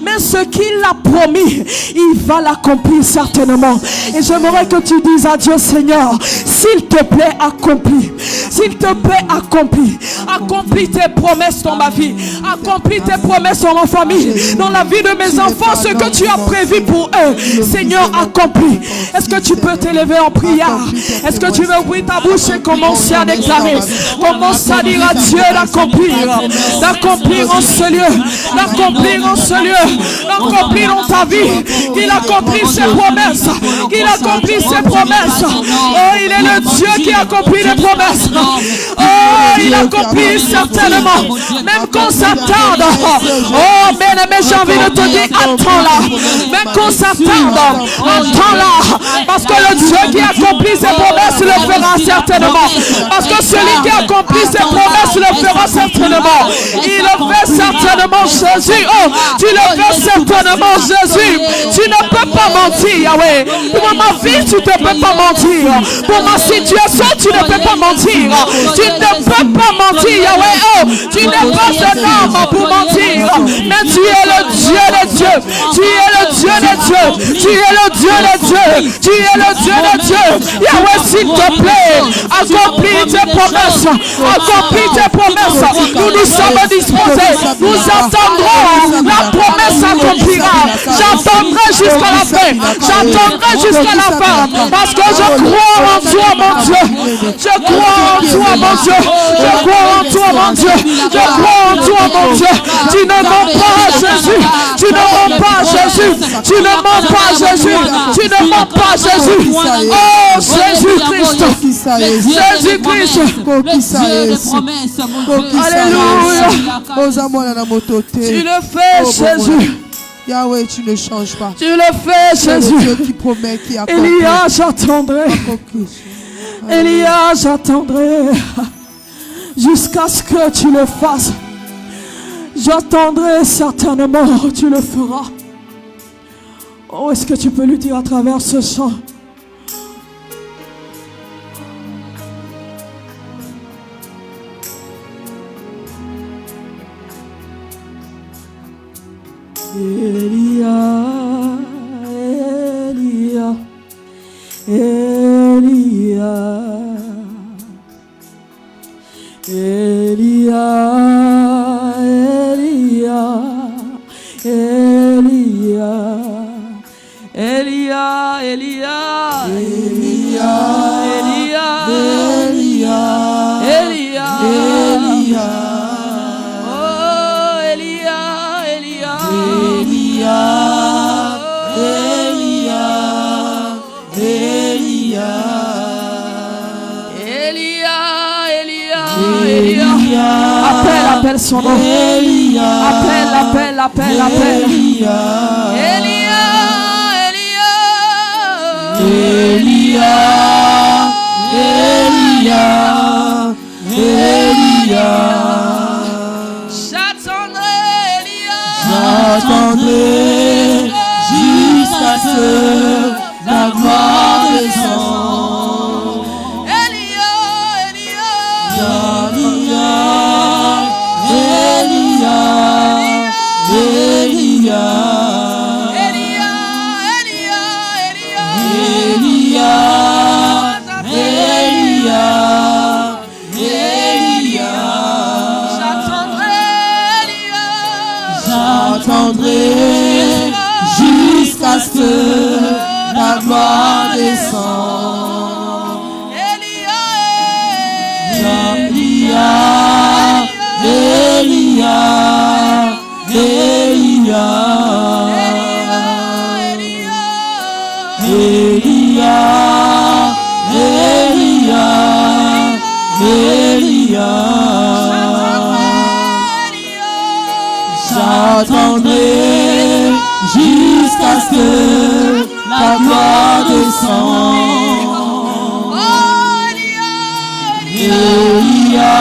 Mais ce qu'il a promis, il va l'accomplir certainement. Et j'aimerais que tu dises à Dieu, Seigneur, s'il te plaît, accomplis. S'il te plaît, accomplis. Accomplis tes promesses dans ma vie. Accomplis tes promesses dans ma famille. Dans la vie de mes enfants, ce que tu as prévu pour eux. Seigneur, accomplis. Est-ce que tu peux t'élever en prière? Est-ce que tu veux ouvrir ta bouche et commencer à déclarer? Commence à dire à Dieu d'accomplir. D'accomplir en ce lieu. D'accomplir en ce lieu. D'accomplir dans ta vie. Qu'il accomplit ses promesses. Qu'il accomplit ses promesses. Oh, il est le Dieu qui accomplit les promesses. Oh, il accomplit certainement. Même qu'on s'attarde. Oh, bien-aimé, j'ai envie de te dire, attends-là. Même qu'on s'attarde, attends-là. Parce que le Dieu qui accomplit ses promesses le fera certainement. Parce que celui qui accomplit ses promesses le fera certainement. Il le fait certainement, Jésus. Oh, tu le fais certainement, Jésus. Tu ne peux pas mentir, Yahweh. Pour ma vie, tu ne peux pas mentir. Pour ma situation, tu ne peux pas mentir. Tu ne peux pas mentir, Yahweh. Oh, tu n'es pas un homme pour mentir. Mais tu es le Dieu des dieux. Tu es le Dieu des dieux. Tu es le Dieu des dieux. Tu es le Dieu des dieux. Yahweh, s'il te plaît, accomplis tes promesses. Accomplis tes promesses. Nous nous sommes disposés. Nous attendrons. La promesse accomplira. J'attendrai jusqu'à la fin. J'attendrai jusqu'à la fin. Parce que je crois en toi, mon Dieu. Je crois en toi, mon Dieu. Je crois en toi, mon Dieu. Je crois en toi, mon Dieu. Tu ne mens pas, Jésus. Tu ne mens pas, Jésus. Tu ne mens pas, Jésus. Tu ne mens pas, Jésus. Oh, Jésus-Christ. Jésus-Christ. Alléluia. Tu le fais, Jésus. Yahweh, tu ne changes pas. Tu le fais, Jésus. Dieu qui promet, qui accomplit. Elia, j'attendrai. Elia, j'attendrai jusqu'à ce que tu le fasses. J'attendrai certainement, tu le feras. Oh, est-ce que tu peux lui dire à travers ce chant? Elia, Elia, Elia, Elia, Elia, Elia, Elia, Elia, Elia, Elia, Elia, Elia. Oh, Elia, Elia, Elia, Elia, Elia, Elia, Elia. Appelle son nom. Appelle. Elia, J'attendrai jusqu'à ce que la gloire descende. Elia, j'attendrai jusqu'à ce que la gloire descende. J'attendrai jusqu'à ce que la gloire descende. Elia,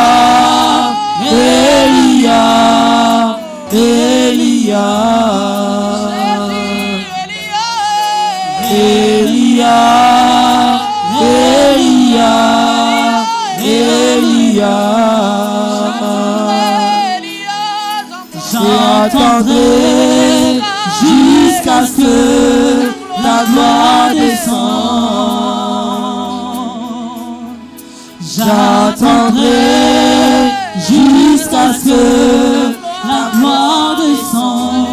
j'attendrai jusqu'à ce que ta gloire descende. J'attendrai jusqu'à ce que la gloire descende.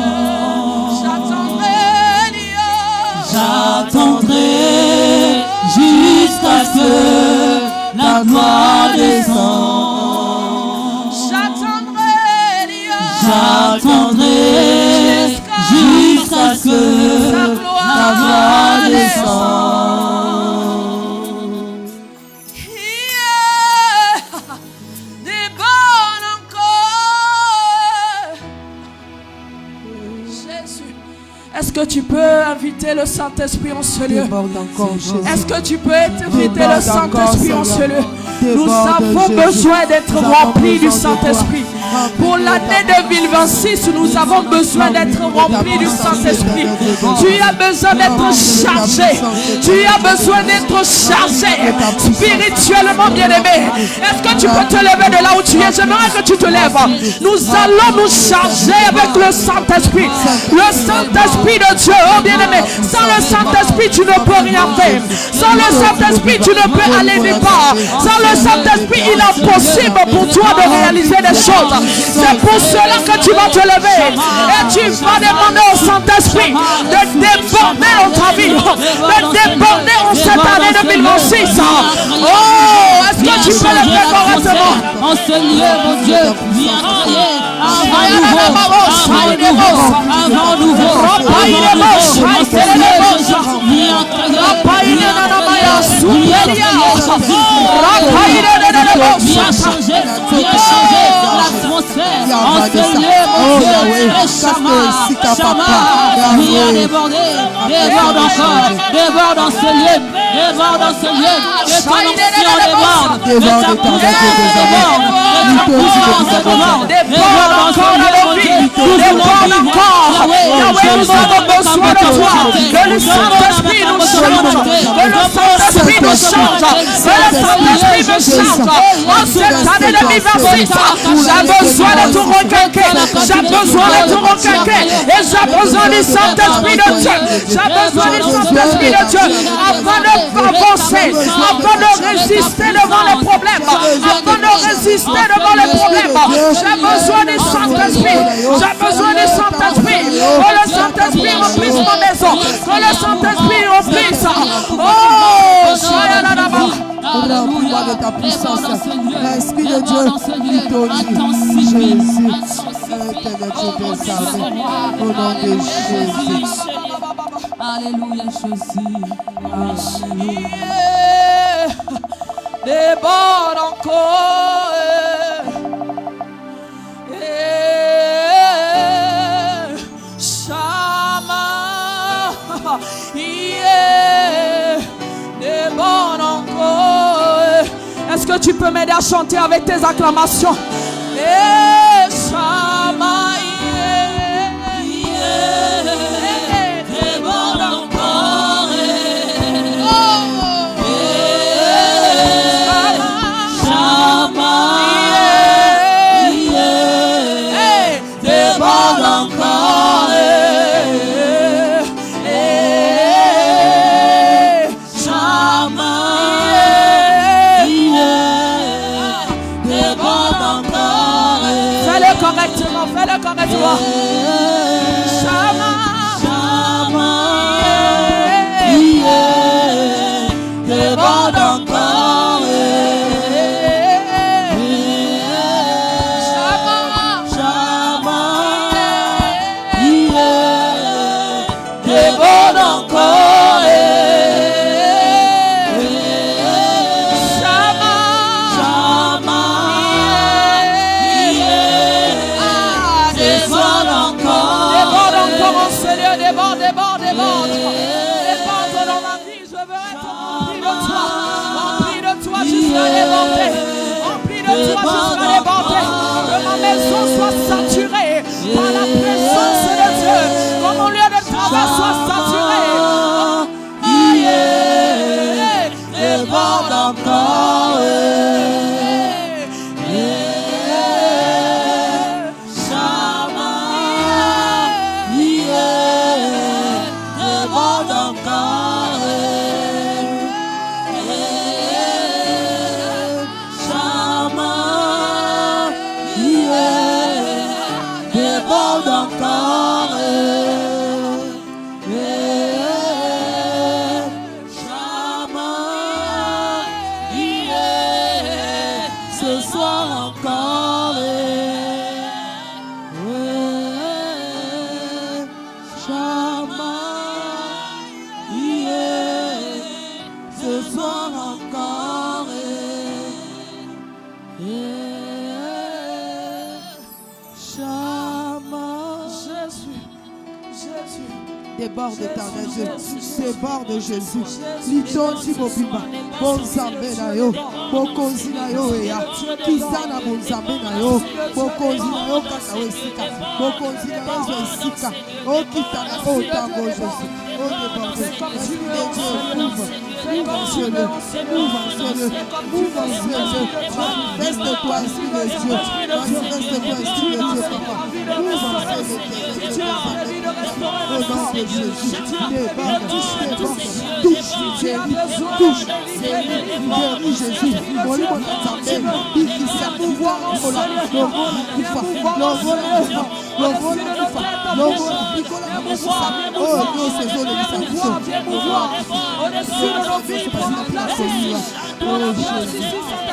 J'attendrai jusqu'à ce que la gloire descende. J'attendrai jusqu'à ce que la gloire descende. Est-ce que tu peux inviter le Saint-Esprit en ce lieu? Est-ce que tu peux inviter le Saint-Esprit en ce lieu? Nous avons besoin d'être remplis du Saint-Esprit. Pour l'année 2026, nous avons besoin d'être remplis du Saint-Esprit. Tu as besoin d'être chargé. Tu as besoin d'être chargé spirituellement, bien-aimé. Est-ce que tu peux te lever de là où tu es? J'aimerais que tu te lèves. Nous allons nous charger avec le Saint-Esprit. Le Saint-Esprit de Dieu, oh bien-aimé. Sans le Saint-Esprit, tu ne peux rien faire. Sans le Saint-Esprit, tu ne peux aller nulle part. Sans le Saint-Esprit, il est impossible pour toi de réaliser des choses. C'est pour cela que tu vas te lever et tu vas demander au Saint-Esprit de déborder dans ta vie, de déborder en cette année 2026. Oh, est-ce que tu peux le faire correctement? En ce lieu, mon Dieu, viens prier. Avant nouveau, viens changer l'atmosphère. En ce lieu, mon Dieu, viens déborder, déborde encore, déborde dans ce lieu, déborde dans ce lieu, que ton onction déborde, que ta puissance déborde, que ta puissance déborde, déborde dans ce lieu, mon Dieu, Déborde encore. Yahweh, nous avons besoin de toi. Que le Saint-Esprit nous change. Que le Saint-Esprit nous change. Que le Saint-Esprit me change. En cette année 2026, j'ai besoin de tout requinquer. J'ai besoin de tout requinquer. Et j'ai besoin du Saint-Esprit de Dieu. J'ai besoin du Saint-Esprit de Dieu. Afin d'avancer. Afin de résister devant les problèmes. Afin de résister devant les problèmes. J'ai besoin du Saint-Esprit. J'ai besoin du Saint-Esprit. Que le Saint-Esprit remplisse ma maison. Que le Saint-Esprit remplisse. Oh, Alléluia de ta puissance. L'Esprit de Dieu, il te dit, Jésus, éternel Dieu des armées, au nom de Jésus. Alléluia, Jésus. Alléluia. Déborde encore. Déborde encore. Est-ce que tu peux m'aider à chanter avec tes acclamations? Déborde encore. Déborde encore. Fais-le correctement. Shama, déborde encore. Déborde encore. Remplis de toi jusqu'à déborder. Que ma maison soit saturée par la présence de Dieu. Que mon lieu de travail soit saturé. Déborde encore. Shama, yeah, ce soir encore, Shama, Jésus. Déborde éternel Dieu, déborde Jésus. Litonzi bobiba, bon zambe na yo, bokonzi na yo eya, kisana bon zambe na yo, bokonzi na yo kaka wesika, bokonzi na yo wesika, o kitana o tango Jésus, o déborde, Esprit de Dieu, ouvre Seigneur, manifeste-toi Esprit de Dieu, manifeste-toi Esprit de Dieu, papa, ouvre Seigneur, au nom de Jésus, déborde, touche, touche, guéris Jésus, molimo nzambe, bikisa pouvoir en la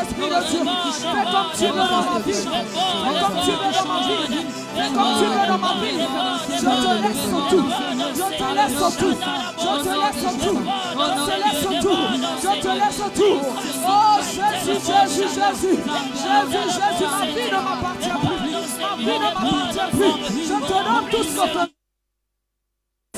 Esprit de Dieu, fais comme tu veux dans ma vie, fais comme tu veux dans ma vie, fais comme tu veux dans ma vie. Je te laisse tout, je te laisse tout, je te laisse tout, je te laisse tout, je te laisse tout. Oh Jésus, Jésus, Jésus, Jésus, Jésus, ma vie ne m'appartient plus, ma vie ne m'appartient plus. Je te donne tout ce que j'ai.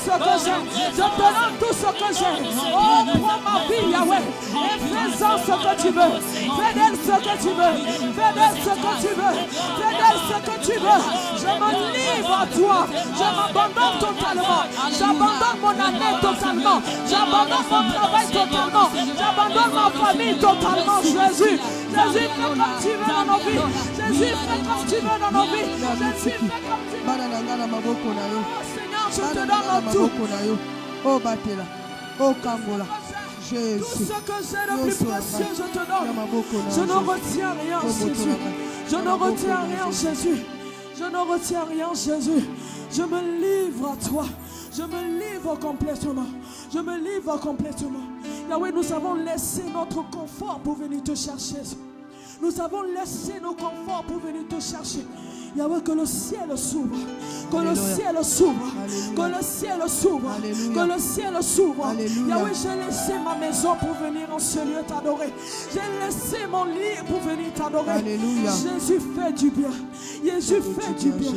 Je te donne tout ce que j'ai. Oh, prends ma vie, Yahweh, et fais-en ce que tu veux. Fais d'elle ce que tu veux. Fais d'elle ce que tu veux. Fais d'elle ce que tu veux. Je me livre à toi. Je m'abandonne totalement. J'abandonne mon année totalement. J'abandonne mon travail totalement. J'abandonne ma famille totalement. Jésus, Jésus, fais comme tu veux dans nos vies. Jésus, fais comme tu veux dans nos vies. Jésus, fais comme tu veux. Seigneur, je te donne tout. Oh Batela, oh Kangola, Jésus. Tout ce que j'ai de plus précieux, je te donne. Je ne retiens rien, Jésus. Je ne retiens rien, Jésus. Je ne retiens rien, Jésus. Je me livre à toi. Je me livre complètement. Je me livre complètement. Yahweh, nous avons laissé notre confort pour venir te chercher. Nous avons laissé nos conforts pour venir te chercher. Yahweh, que le ciel s'ouvre, que le ciel s'ouvre, que le ciel s'ouvre, que le ciel s'ouvre. Yahweh, j'ai laissé ma maison pour venir en ce lieu t'adorer. J'ai laissé mon lit pour venir t'adorer. Jésus, fais du bien. Jésus, fais du bien.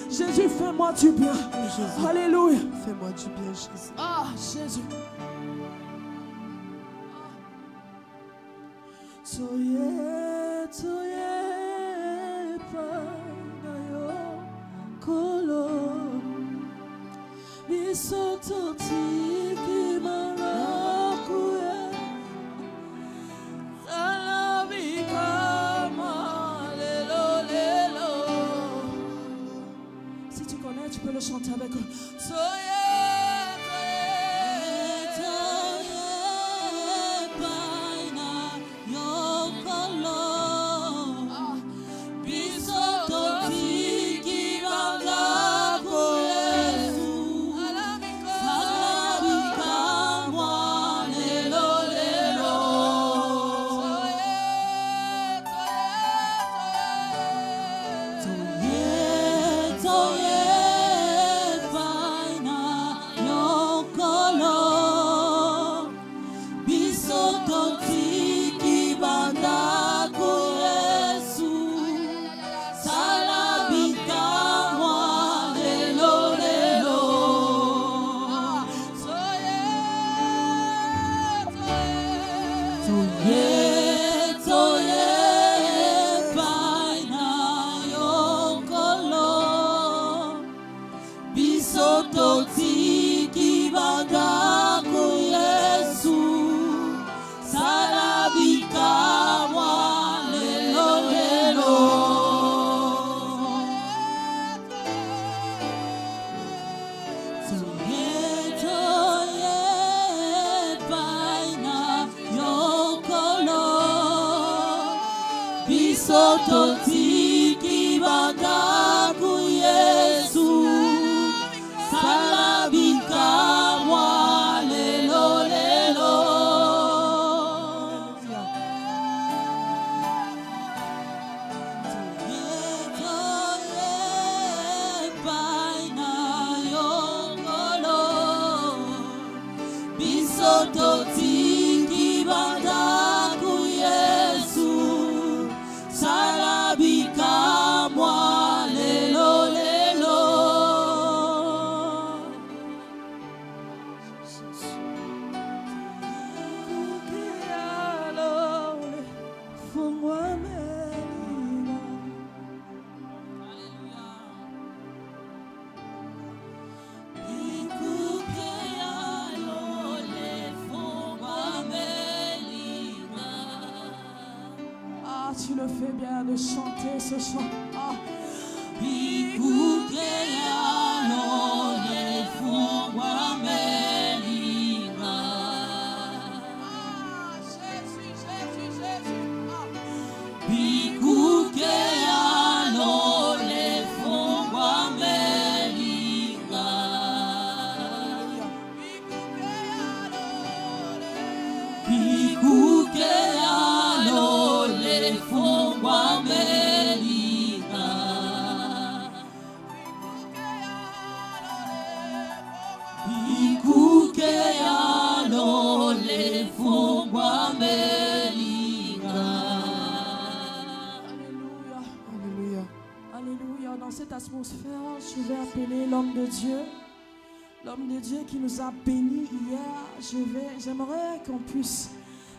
Jésus, fais-moi du bien. Alléluia. Fais-moi du bien, Jésus. Ah, Jésus. Toye, toye, panayo, kolo, misoto tiki marakuye, salabi kama lelo lelo. Si tu connais, tu peux le chanter avec eux. Toye. le fais bien de chanter ce chant. Ah. Alléluia. Dans cette atmosphère, je vais appeler l'homme de Dieu. L'homme de Dieu qui nous a bénis hier. J'aimerais qu'on puisse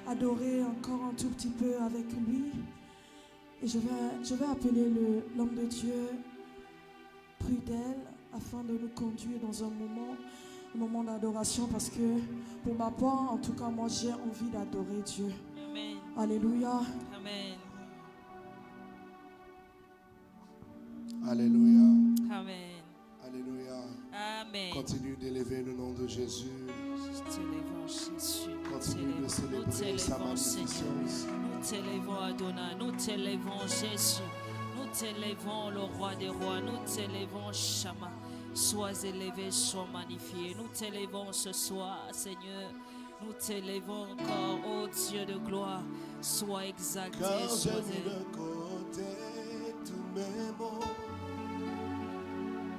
adorer encore un tout petit peu avec lui. Et je vais appeler l'homme de Dieu Prudel afin de nous conduire dans un moment d'adoration, parce que pour ma part, en tout cas, moi j'ai envie d'adorer Dieu. Amen. Alléluia. Amen. Alléluia. Amen. Alléluia. Amen. Continue d'élever le nom de Jésus. Nous t'élèvons, Jésus. Continue de célébrer sa magnificence. Nous t'élèvons, Adonai. Nous t'élèvons, Jésus. Nous t'élèvons, le roi des rois. Nous t'élèvons, Shama. Sois élevé, sois magnifié. Nous t'élèvons ce soir, Seigneur. Nous t'élèvons encore, ô Dieu de gloire. Sois exalté, Quand sois j'ai mis élevé. de côté tous mes maux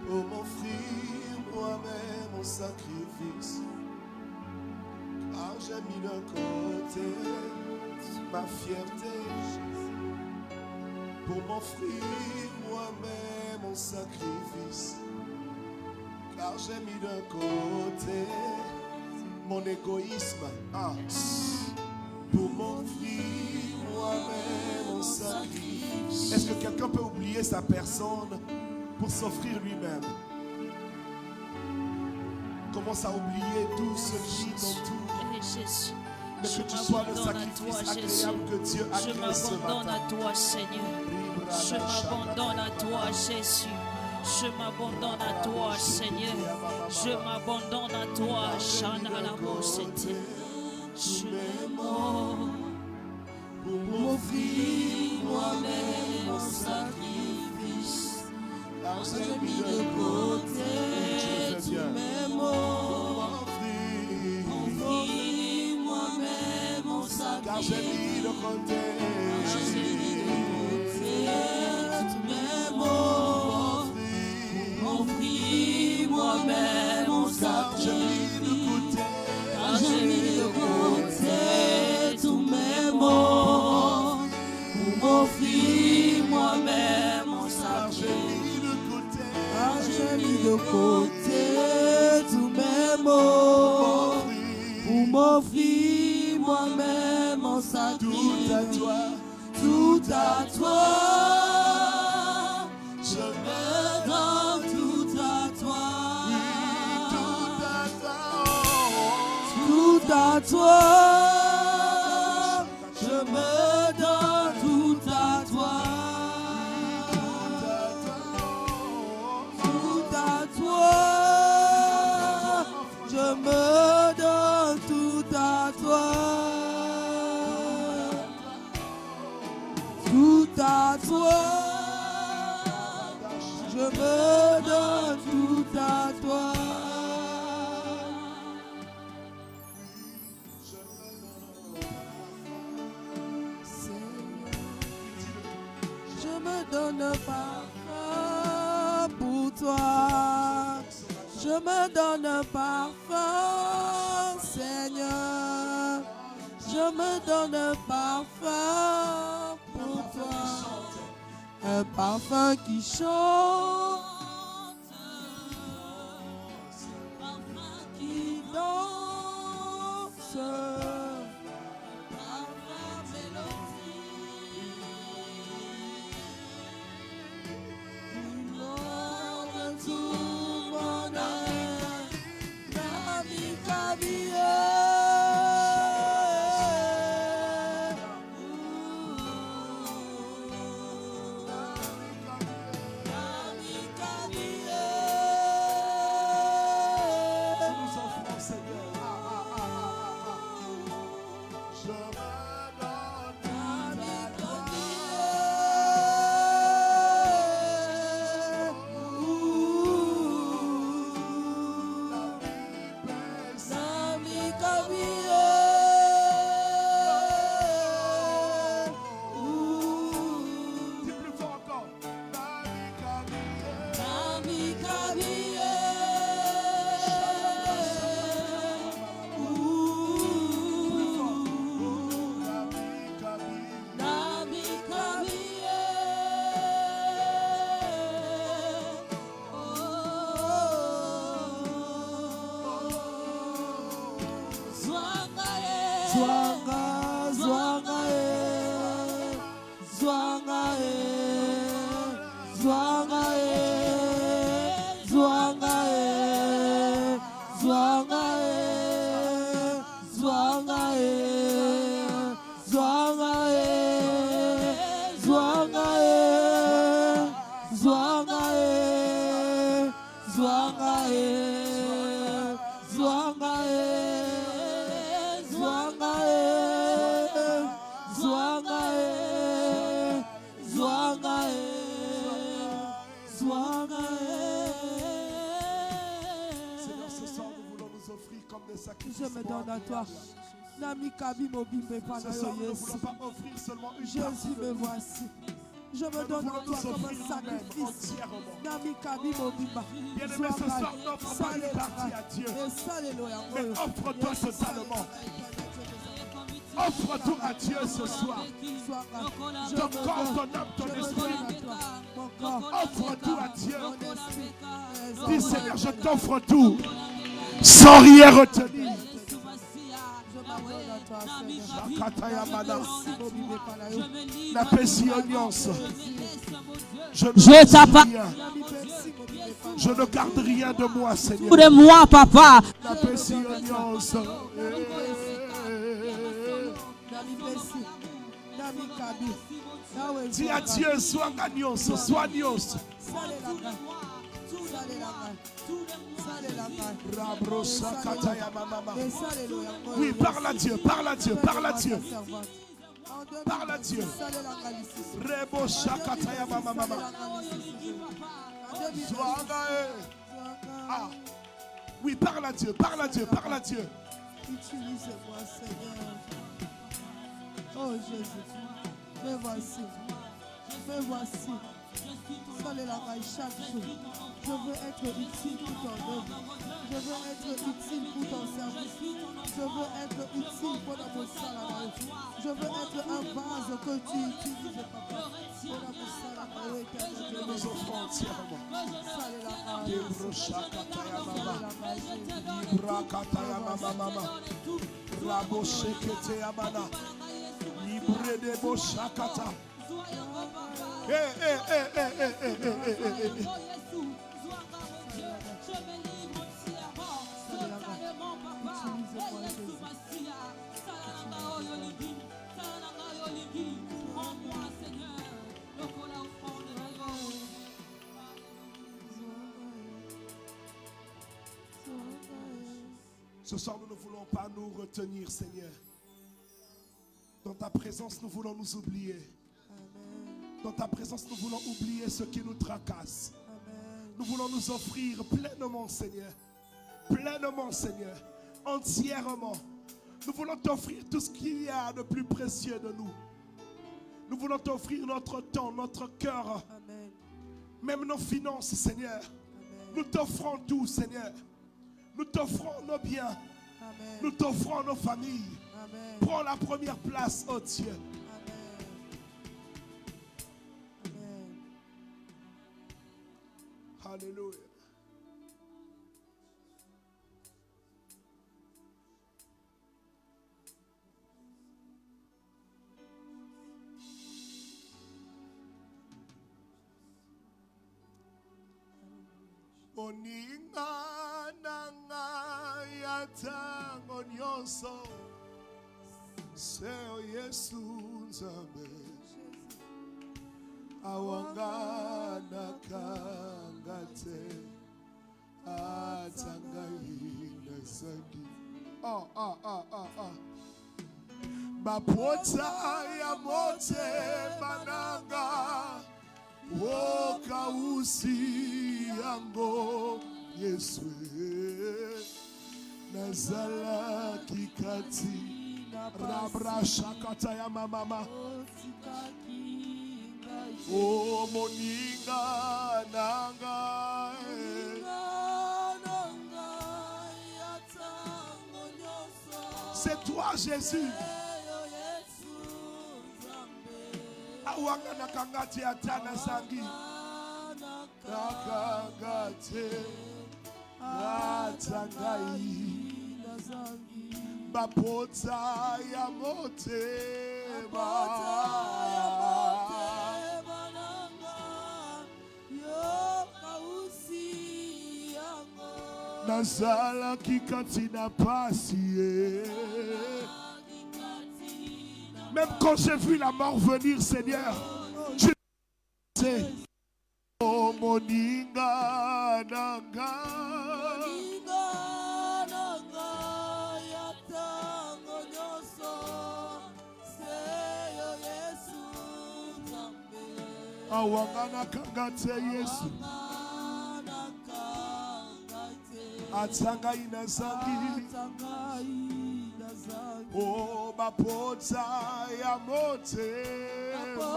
pour m'offrir moi-même mon sacrifice, car j'ai mis de côté ma fierté pour m'offrir moi-même mon sacrifice, car j'ai mis de côté mon égoïsme pour m'offrir moi-même mon sacrifice. Est-ce que quelqu'un peut oublier sa personne pour s'offrir lui-même? Commence à oublier tout ce qui t'entoure, Jésus. mais que tu sois le sacrifice agréable que Dieu a Je créé ce m'abandonne matin. à toi, Seigneur. Je m'abandonne à toi, Jésus. Je m'abandonne à toi, Seigneur. Je m'abandonne à toi, Chanalabosete. Je me mors pour m'offrir moi-même mon sacrifice. Car J'ai mis de côté tous mes maux. Offrir moi-même mon car j'ai sacrifice. mis de côté. J'ai mis de côté tous mes maux. Offrir moi-même mon Car j'ai mis de sacrifice. côté. Car j'ai mis de côté tous mes maux. Pour m'offrir moi-même mon Car j'ai sacrifice. mis de côté. Ah, j'ai mis de côté tous mes maux pour m'offrir moi-même mon Tout sacrifice. à toi, Tout à toi, Je me donne tout à toi. tout à toi. tout à toi. Je me donne tout à toi. Tout à toi. Je me donne tout à toi. Tout à toi. Je me donne tout à toi. Je me donne parfum pour toi. Je me donne parfum, Seigneur. Je me donne parfum pour toi. Un parfum qui chante, parfum qui danse, parfum mélodie. Inonde tout mon âme, la vie Zwanga, zwanga, zwanga, zwanga, zwanga, zwanga, zwanga, zwanga, zwanga, zwanga, zwanga, zwanga, Seigneur, ce soir, nous voulons nous offrir comme des sacrifices. Je me donne à toi. Nami Kabi Mobimbe Ce soir, Panayo nous ne Yesu. voulons pas offrir seulement une partie Jésus, de me nous. voici. Je me Nous donne à voulons toi nous comme un offrir nous-mêmes sacrifice. entièrement. Nami Kabi Mobimba. Bien-aimé, ce soir, n'offre pas une partie à Dieu, mais offre-toi totalement. Offre tout à Dieu ce soir. Ton corps, ton âme, ton esprit. Offre tout à Dieu. Dis, Seigneur, je t'offre tout, sans rien retenir. Je ne garde rien de moi, Seigneur. de moi, papa. Dis à Dieu, sois gagnant, sois nios. Oui, parle à Dieu, parle à Dieu, parle à Dieu. Parle à Dieu. Rebo Shakataya Mama. Ah. Oui, parle à Dieu, parle à Dieu, parle à Dieu. Utilise-moi, Seigneur. Oh Jésus, me voici. Me voici. Sois la maille chaque jour. Je veux être utile pour ton œuvre. Je veux être utile pour ton service. Je veux être utile pour mon salarié. Je veux être un vase que tu utilises, papa. Pour mon salarié éternel. Nous nous offrons entièrement. Ce soir, nous ne voulons pas nous retenir, Seigneur. Dans ta présence, nous voulons nous oublier. Dans ta présence, nous voulons oublier ce qui nous tracasse. Nous voulons nous offrir pleinement, Seigneur. Pleinement, Seigneur. Entièrement. Nous voulons t'offrir tout ce qu'il y a de plus précieux de nous. Nous voulons t'offrir notre temps, notre cœur. Même nos finances, Seigneur. Nous t'offrons tout, Seigneur. Nous t'offrons nos biens. Nous t'offrons nos familles. Prends la première place, oh Dieu. Alléluia. Oninga nanga yatango nyonso seo Yesu nzambe awanga nakangate atangai nasagi bapota ya mote mananga woka usi yango Yesu nazala kikati rabra shakata ya mama o moninga nanga c'est toi Jésus awanga nakangati atana sangi nakangati atangai Bapota ya motema Nazala kikati na pasi. Même quand j'ai vu la mort venir, Seigneur, je sais. Oh moninga nanga. Awangana kangate Yesu. Atanga inazangi. Oh bapota ya motema.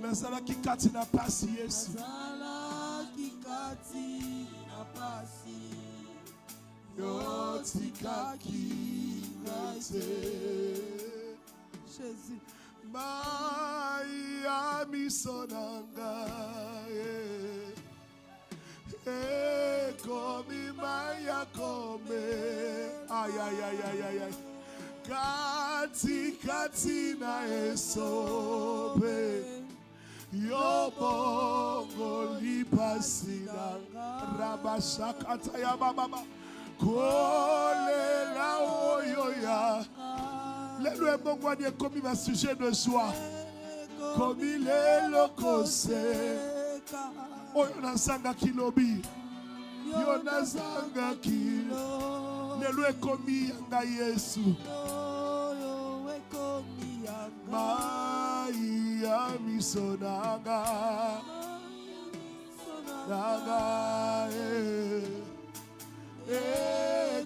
Nazala kikati na pasi Yesu. Yotika kingate Jésus Maya misonanga komi maya kome ay ay ay ay ay ay kati na esobe yo bongo lipasina rabashakata ya baba kolela oyoya lelo ebongwani komi ma sujet de joie komi lelo kose oyo nasanga kilobi yo nasanga kilo lelo ekomi yanga Yesu Maya misonanga naga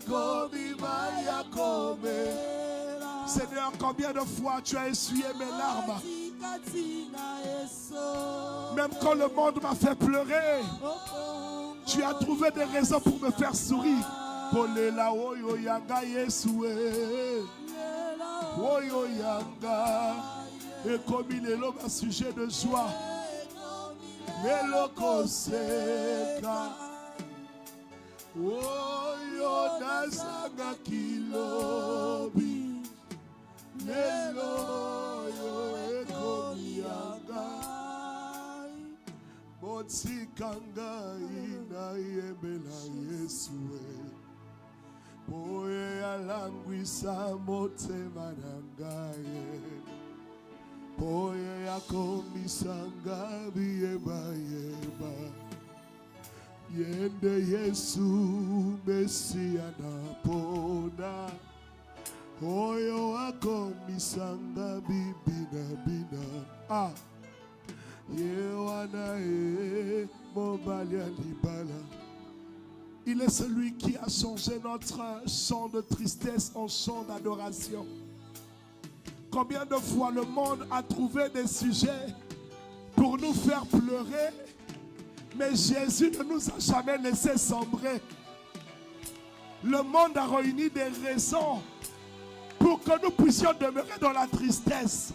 komi maya kome. Seigneur, combien de fois tu as essuyé mes larmes? Même quand le monde m'a fait pleurer, tu as trouvé des raisons pour me faire sourire. Polela oyo yanga Yesue. Oyo yanga. Et comme il est l'homme à sujet de joie. Eloko seka. Oyo nazanga kilobi. Lelo yo ekomianga Motikanga ina yembela Yesue Poye alangwisa motema nangaye Poye yakomisanga biyeba yeba Yende Yesu Mesia napona Oyo wako misanga bibina bina Yewana mobalia libala. Il est celui qui a changé notre chant de tristesse en chant d'adoration. Combien de fois le monde a trouvé des sujets pour nous faire pleurer, mais Jésus ne nous a jamais laissé sombrer. Le monde a réuni des raisons pour que nous puissions demeurer dans la tristesse.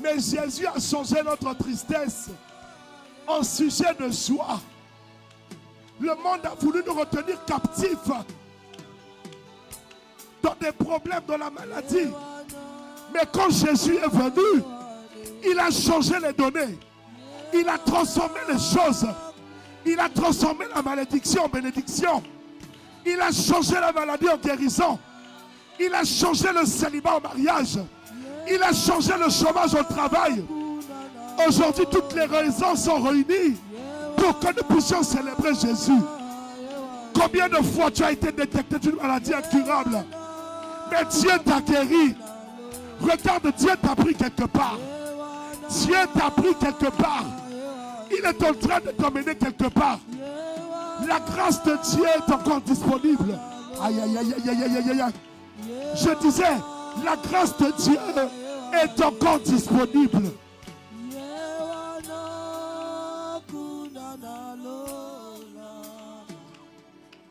Mais Jésus a changé notre tristesse en sujet de joie. Le monde a voulu nous retenir captifs dans des problèmes, dans la maladie. Mais quand Jésus est venu, il a changé les données. Il a transformé les choses. Il a transformé la malédiction en bénédiction. Il a changé la maladie en guérison. Il a changé le célibat en mariage. Il a changé le chômage au travail. Aujourd'hui, toutes les raisons sont réunies pour que nous puissions célébrer Jésus. Combien de fois tu as été détecté d'une maladie incurable, mais Dieu t'a guéri. Regarde, Dieu t'a pris quelque part. Dieu t'a pris quelque part. Il est en train de t'emmener quelque part. La grâce de Dieu est encore disponible. Aïe, aïe, aïe, aïe, aïe, aïe, aïe. Je disais, la grâce de Dieu est encore disponible.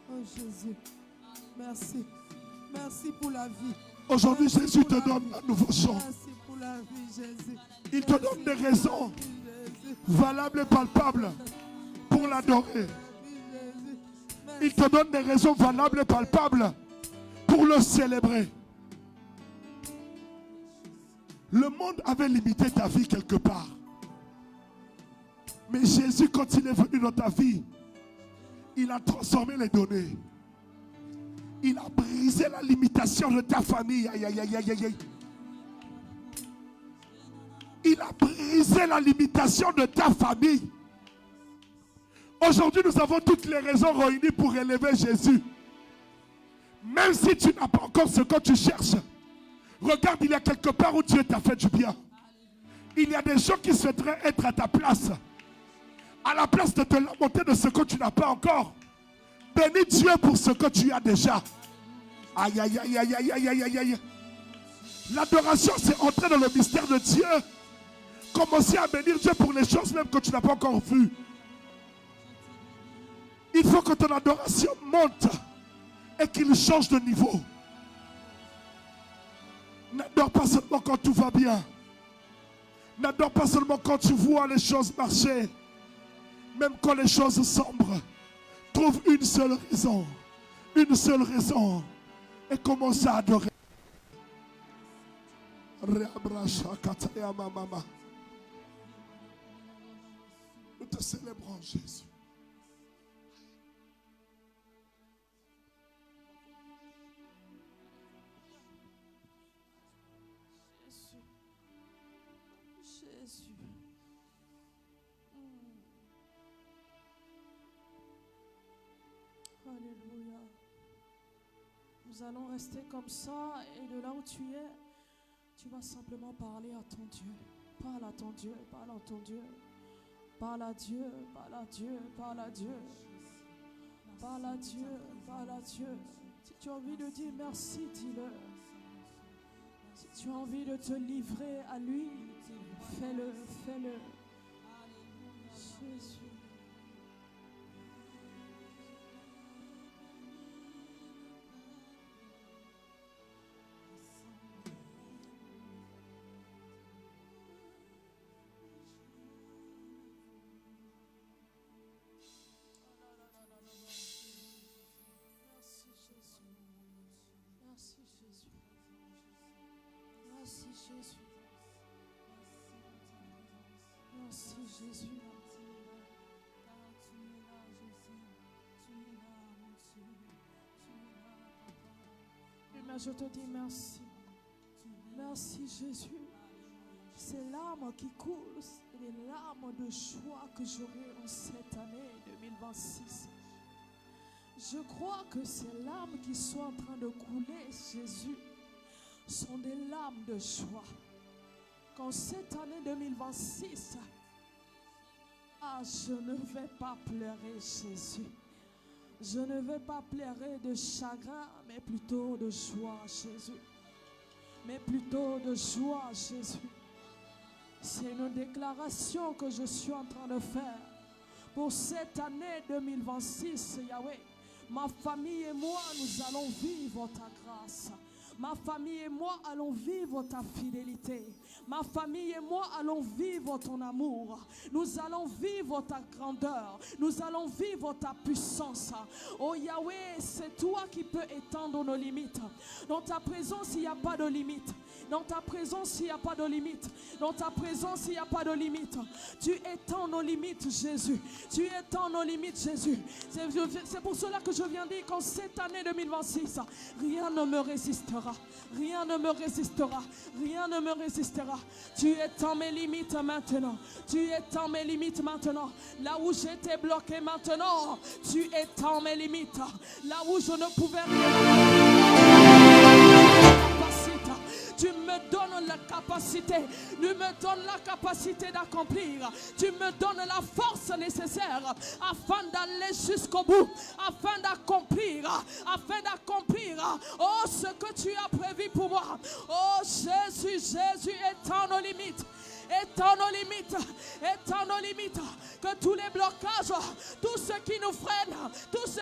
Oh Jésus, merci. Merci pour la vie. Aujourd'hui, Jésus te donne un nouveau chant. Merci pour la vie, Jésus. Il te donne des raisons valables et palpables pour l'adorer. Il te donne des raisons valables et palpables pour le célébrer. Le monde avait limité ta vie quelque part. Mais Jésus, quand il est venu dans ta vie, il a transformé les données. Il a brisé la limitation de ta famille. Aïe, aïe, aïe, aïe, aïe. Il a brisé la limitation de ta famille. Aujourd'hui, nous avons toutes les raisons réunies pour élever Jésus. Même si tu n'as pas encore ce que tu cherches. Regarde, il y a quelque part où Dieu t'a fait du bien. Il y a des gens qui souhaiteraient être à ta place. À la place de te lamenter de ce que tu n'as pas encore. Bénis Dieu pour ce que tu as déjà. Aïe, aïe, aïe, aïe, aïe, aïe, aïe, aïe. L'adoration, c'est entrer dans le mystère de Dieu. Commencer à bénir Dieu pour les choses même que tu n'as pas encore vues. Il faut que ton adoration monte et qu'il change de niveau. N'adore pas seulement quand tout va bien. N'adore pas seulement quand tu vois les choses marcher. Même quand les choses sombrent. Trouve une seule raison. Une seule raison. Et commence à adorer. Nous te célébrons, Jésus. Jésus. Alléluia. Nous allons rester comme ça et de là où tu es, tu vas simplement parler à ton Dieu. Parle à ton Dieu, parle à ton Dieu. Parle à Dieu, parle à Dieu, parle à Dieu. Parle à Dieu, parle à Dieu. Si tu as envie de dire merci, dis-le. Si tu as envie de te livrer à lui, fais-le, fais-le. Jésus. Merci Jésus. Merci Jésus. Mais je te dis merci. Merci Jésus. Ces larmes qui coulent, c'est les larmes de joie que j'aurai en cette année 2026. Je crois que ces larmes qui sont en train de couler, Jésus, sont des larmes de joie. Qu'en cette année 2026, je ne vais pas pleurer, Jésus. Je ne vais pas pleurer de chagrin, mais plutôt de joie, Jésus. Mais plutôt de joie, Jésus. C'est une déclaration que je suis en train de faire. Pour cette année 2026, Yahweh, ma famille et moi, nous allons vivre ta grâce. Ma famille et moi allons vivre ta fidélité. Ma famille et moi allons vivre ton amour. Nous allons vivre ta grandeur. Nous allons vivre ta puissance. Oh Yahweh, c'est toi qui peux étendre nos limites. Dans ta présence, il n'y a pas de limite. Dans ta présence, il n'y a pas de limite. Dans ta présence, il n'y a pas de limite. Tu étends nos limites, Jésus. Tu étends nos limites, Jésus. C'est pour cela que je viens dire qu'en cette année 2026, rien ne me résistera. Rien ne me résistera. Rien ne me résistera. Tu étends mes limites maintenant. Tu étends mes limites maintenant. Là où j'étais bloqué maintenant, tu étends mes limites. Là où je ne pouvais rien. Tu me donnes la capacité. Tu me donnes la capacité d'accomplir. Tu me donnes la force nécessaire afin d'aller jusqu'au bout. Afin d'accomplir. Oh, ce que tu as prévu pour moi. Oh, Jésus, Jésus, étends nos limites. Étends nos limites. Étends nos limites. Que tous les blocages, tout ce qui nous freine, tout ce